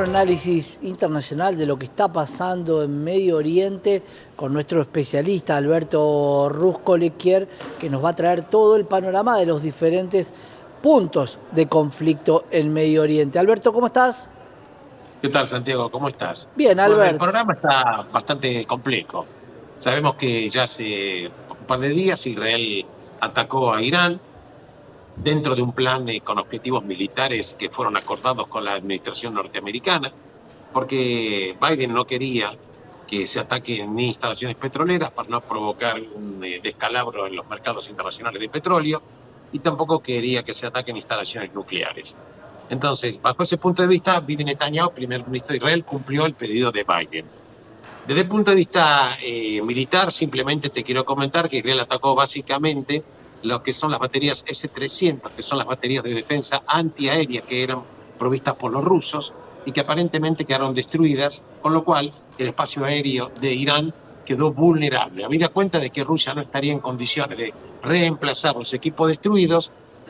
análisis internacional de lo que está pasando en Medio Oriente con nuestro especialista Alberto Ruscolequier, que nos va a traer todo el panorama de los diferentes puntos de conflicto en Medio Oriente. Alberto, ¿cómo estás? ¿Qué tal, Santiago? ¿Cómo estás? Bien, Bueno, el Alberto. programa está bastante complejo. Sabemos que ya hace un par de días Israel atacó a Irán dentro de un plan con objetivos militares que fueron acordados con la administración norteamericana, porque Biden no quería que se ataquen ni instalaciones petroleras para no provocar un descalabro en los mercados internacionales de petróleo y tampoco quería que se ataquen instalaciones nucleares. Entonces, bajo ese punto de vista, Bibi Netanyahu, primer ministro de Israel, cumplió el pedido de Biden. Desde el punto de vista militar, simplemente te quiero comentar que Israel atacó básicamente lo que son las baterías S-300, que son las baterías de defensa antiaérea que eran provistas por los rusos y que aparentemente quedaron destruidas, con lo cual el espacio aéreo de Irán quedó vulnerable. Habida cuenta de que Rusia no estaría en condiciones de reemplazar los equipos destruidos,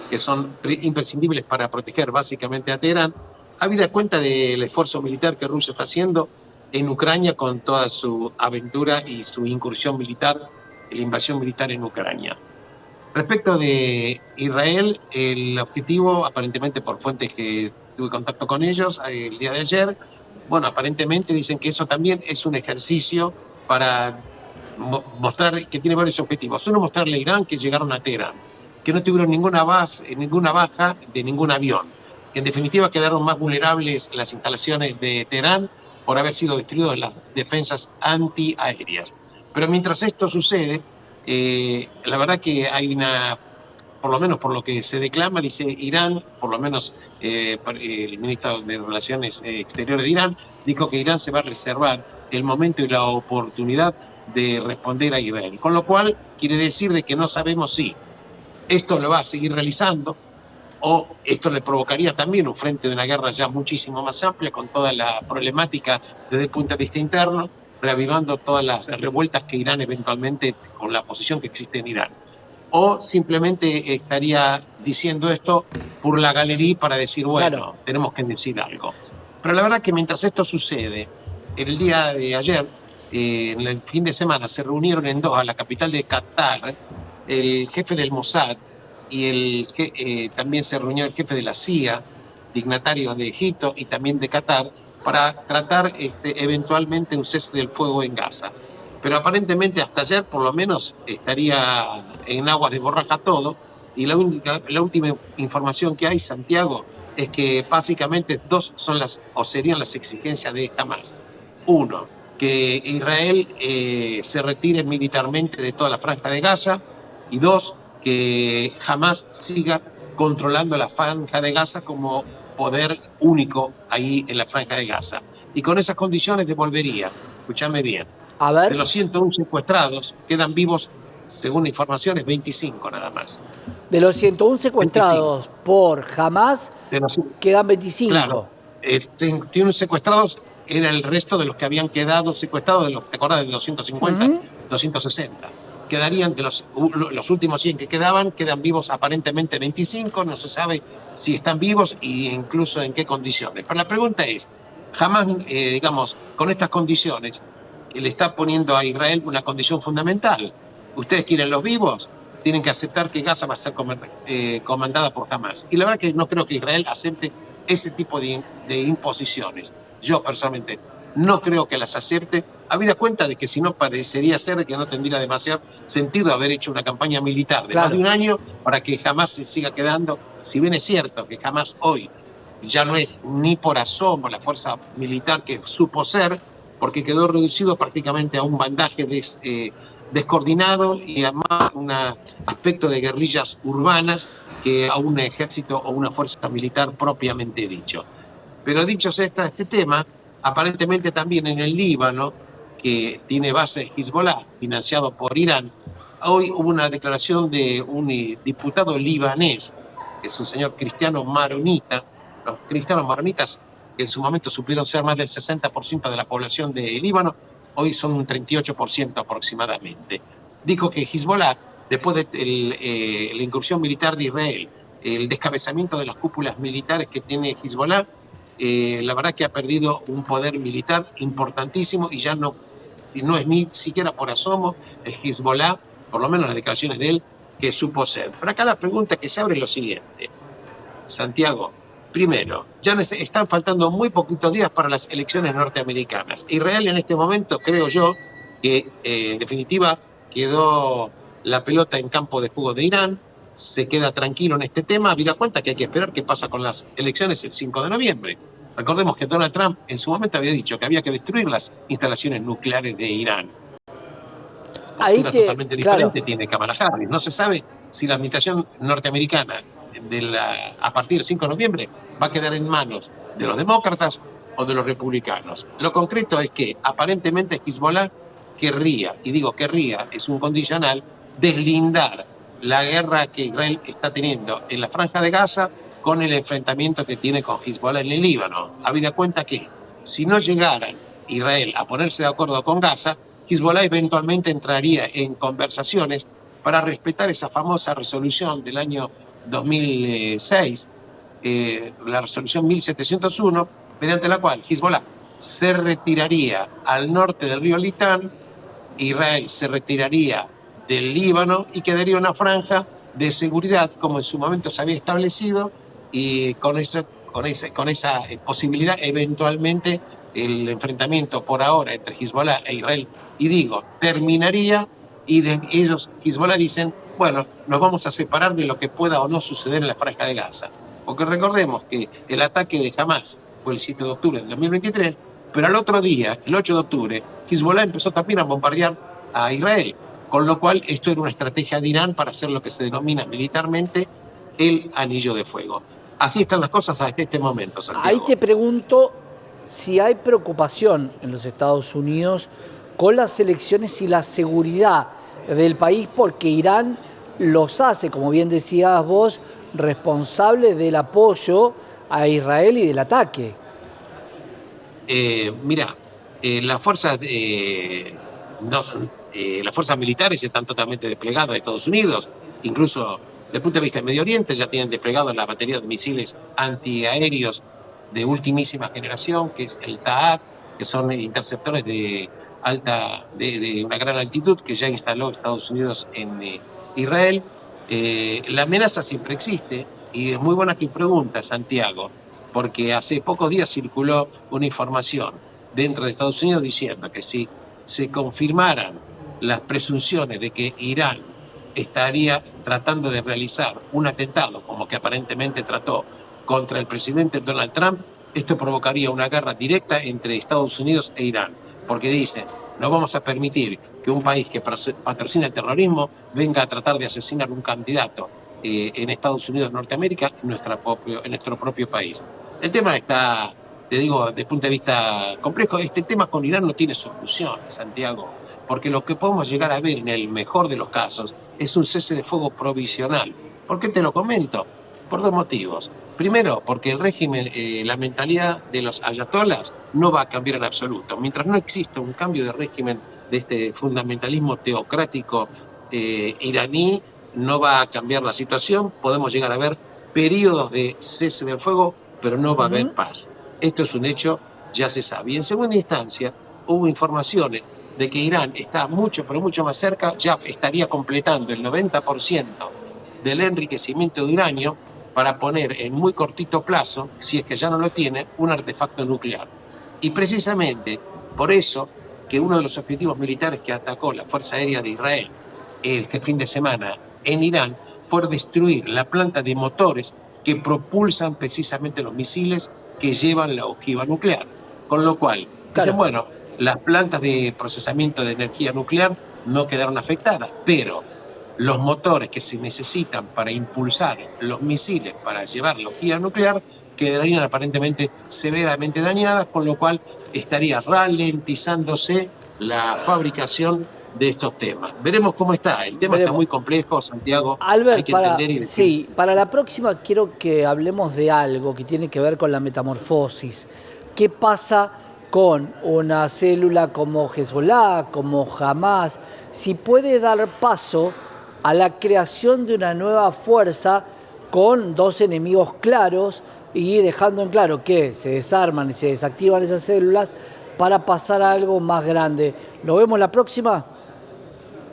que son imprescindibles para proteger básicamente a Teherán, habida cuenta del esfuerzo militar que Rusia está haciendo en Ucrania con toda su aventura y su incursión militar, la invasión militar en Ucrania. Respecto de Israel, el objetivo, aparentemente por fuentes que tuve contacto con ellos el día de ayer, bueno, aparentemente dicen que eso también es un ejercicio para mostrar que tiene varios objetivos. Uno, mostrarle a Irán que llegaron a Teherán, que no tuvieron ninguna baja de ningún avión, que en definitiva quedaron más vulnerables las instalaciones de Teherán por haber sido destruidas las defensas antiaéreas. Pero mientras esto sucede, la verdad que hay una, por lo menos por lo que se declama, dice Irán, por lo menos el ministro de Relaciones Exteriores de Irán, dijo que Irán se va a reservar el momento y la oportunidad de responder a Israel. Con lo cual, quiere decir de que no sabemos si esto lo va a seguir realizando o esto le provocaría también un frente de una guerra ya muchísimo más amplia con toda la problemática desde el punto de vista interno, reavivando todas las revueltas que Irán eventualmente, con la posición que existe en Irán. O simplemente estaría diciendo esto por la galería para decir, Claro. bueno, tenemos que decir algo. Pero la verdad que mientras esto sucede, el día de ayer, en el fin de semana, se reunieron en Doha, la capital de Qatar, el jefe del Mossad y también se reunió el jefe de la CIA, dignatarios de Egipto y también de Qatar, para tratar eventualmente un cese del fuego en Gaza. Pero aparentemente hasta ayer por lo menos estaría en aguas de borraja todo, y la última información que hay, Santiago, es que básicamente dos son o serían las exigencias de Hamas. Uno, que Israel se retire militarmente de toda la franja de Gaza, y dos, que Hamas siga controlando la franja de Gaza como poder único ahí en la franja de Gaza. Y con esas condiciones devolvería, escúchame bien, A de ver, los 101 secuestrados quedan vivos, según informaciones, 25 nada más. de los 101 25. secuestrados por Hamas, De los, quedan claro, 25. 21 secuestrados era el resto de los que habían quedado secuestrados, ¿te acordás de 250, 260? Quedarían de los últimos 100 que quedan vivos aparentemente 25, no se sabe si están vivos e incluso en qué condiciones. Pero la pregunta es, jamás, digamos, con estas condiciones, le está poniendo a Israel una condición fundamental. Ustedes quieren los vivos, tienen que aceptar que Gaza va a ser comandada por Hamas. Y la verdad que no creo que Israel acepte ese tipo de imposiciones. Yo personalmente no creo que las acepte, habida cuenta de que si no parecería ser que no tendría demasiado sentido haber hecho una campaña militar de más de Claro. un año para que Hamas se siga quedando, si bien es cierto que Hamas hoy ya no es ni por asomo la fuerza militar que supo ser, porque quedó reducido prácticamente a un bandaje descoordinado y además un aspecto de guerrillas urbanas que a un ejército o una fuerza militar propiamente dicho. Pero dicho sea este tema, aparentemente también en el Líbano, que tiene base Hezbollah, financiado por Irán, hoy hubo una declaración de un diputado libanés, que es un señor cristiano maronita. Los cristianos maronitas, que en su momento supieron ser más del 60% de la población de Líbano, hoy son un 38% aproximadamente. Dijo que Hezbollah, después de la incursión militar de Israel, el descabezamiento de las cúpulas militares que tiene Hezbollah, la verdad que ha perdido un poder militar importantísimo y ya no es ni siquiera por asomo el Hezbollah, por lo menos las declaraciones de él, que supo ser. Pero acá la pregunta que se abre es lo siguiente, Santiago. Primero, ya están faltando muy poquitos días para las elecciones norteamericanas. Israel en este momento, creo yo, que en definitiva quedó la pelota en campo de juego de Irán, se queda tranquilo en este tema, habida cuenta que hay que esperar qué pasa con las elecciones el 5 de noviembre. Recordemos que Donald Trump en su momento había dicho que había que destruir las instalaciones nucleares de Irán. Postura totalmente diferente tiene Kamala Harris. No se sabe si la administración norteamericana a partir del 5 de noviembre va a quedar en manos de los demócratas o de los republicanos. Lo concreto es que aparentemente Hezbollah querría, y digo querría, es un condicional, deslindar la guerra que Israel está teniendo en la Franja de Gaza con el enfrentamiento que tiene con Hezbollah en el Líbano. Habida cuenta que si no llegaran Israel a ponerse de acuerdo con Gaza, Hezbollah eventualmente entraría en conversaciones para respetar esa famosa resolución del año 2006, la resolución 1701, mediante la cual Hezbollah se retiraría al norte del río Litán, Israel se retiraría del Líbano y quedaría una franja de seguridad como en su momento se había establecido, y con esa posibilidad eventualmente el enfrentamiento por ahora entre Hezbollah e Israel, y digo, terminaría, y ellos, Hezbollah, dicen, bueno, nos vamos a separar de lo que pueda o no suceder en la Franja de Gaza. Porque recordemos que el ataque de Hamas fue el 7 de octubre del 2023, pero al otro día, el 8 de octubre, Hezbollah empezó también a bombardear a Israel, con lo cual esto era una estrategia de Irán para hacer lo que se denomina militarmente el anillo de fuego. Así están las cosas hasta este momento, Santiago. Ahí te pregunto si hay preocupación en los Estados Unidos con las elecciones y la seguridad del país, porque Irán los hace, como bien decías vos, responsables del apoyo a Israel y del ataque. Mira, las fuerzas militares están totalmente desplegadas de Estados Unidos, incluso desde el punto de vista del Medio Oriente ya tienen desplegado la batería de misiles antiaéreos de ultimísima generación, que es el TAAD, que son interceptores de una gran altitud que ya instaló Estados Unidos en Israel. La amenaza siempre existe, y es muy buena tu pregunta, Santiago, porque hace pocos días circuló una información dentro de Estados Unidos diciendo que si se confirmaran las presunciones de que Irán estaría tratando de realizar un atentado, como que aparentemente trató, contra el presidente Donald Trump, esto provocaría una guerra directa entre Estados Unidos e Irán, porque dice, no vamos a permitir que un país que patrocina el terrorismo venga a tratar de asesinar un candidato en Estados Unidos, Norteamérica, en nuestro propio país. El tema está, te digo, desde el punto de vista complejo. Este tema con Irán no tiene solución, Santiago, porque lo que podemos llegar a ver en el mejor de los casos es un cese de fuego provisional. ¿Por qué te lo comento? Por dos motivos. Primero, porque el régimen, la mentalidad de los ayatolás no va a cambiar en absoluto. Mientras no exista un cambio de régimen de este fundamentalismo teocrático iraní, no va a cambiar la situación. Podemos llegar a ver periodos de cese del fuego, pero no va a haber paz. Esto es un hecho, ya se sabe. Y en segunda instancia, hubo informaciones de que Irán está mucho, pero mucho más cerca, ya estaría completando el 90% del enriquecimiento de uranio para poner en muy cortito plazo, si es que ya no lo tiene, un artefacto nuclear. Y precisamente por eso que uno de los objetivos militares que atacó la Fuerza Aérea de Israel este fin de semana en Irán fue destruir la planta de motores que propulsan precisamente los misiles que llevan la ojiva nuclear. Con lo cual, dicen, bueno, las plantas de procesamiento de energía nuclear no quedaron afectadas, pero los motores que se necesitan para impulsar los misiles para llevar la ojiva nuclear quedarían aparentemente severamente dañadas, con lo cual estaría ralentizándose la fabricación de estos temas. Veremos cómo está. El tema está muy complejo, Santiago. Albert, hay que entender y decir. Sí, para la próxima quiero que hablemos de algo que tiene que ver con la metamorfosis. ¿Qué pasa con una célula como Hezbollah, como Hamas? Si puede dar paso a la creación de una nueva fuerza con dos enemigos claros, y dejando en claro que se desarman y se desactivan esas células para pasar a algo más grande. ¿Lo vemos la próxima?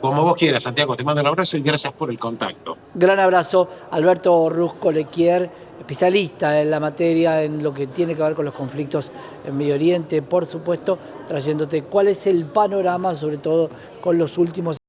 Como vos quieras, Santiago, te mando un abrazo y gracias por el contacto. Gran abrazo, Alberto Rusco-Lequier, especialista en la materia, en lo que tiene que ver con los conflictos en Medio Oriente, por supuesto, trayéndote cuál es el panorama, sobre todo con los últimos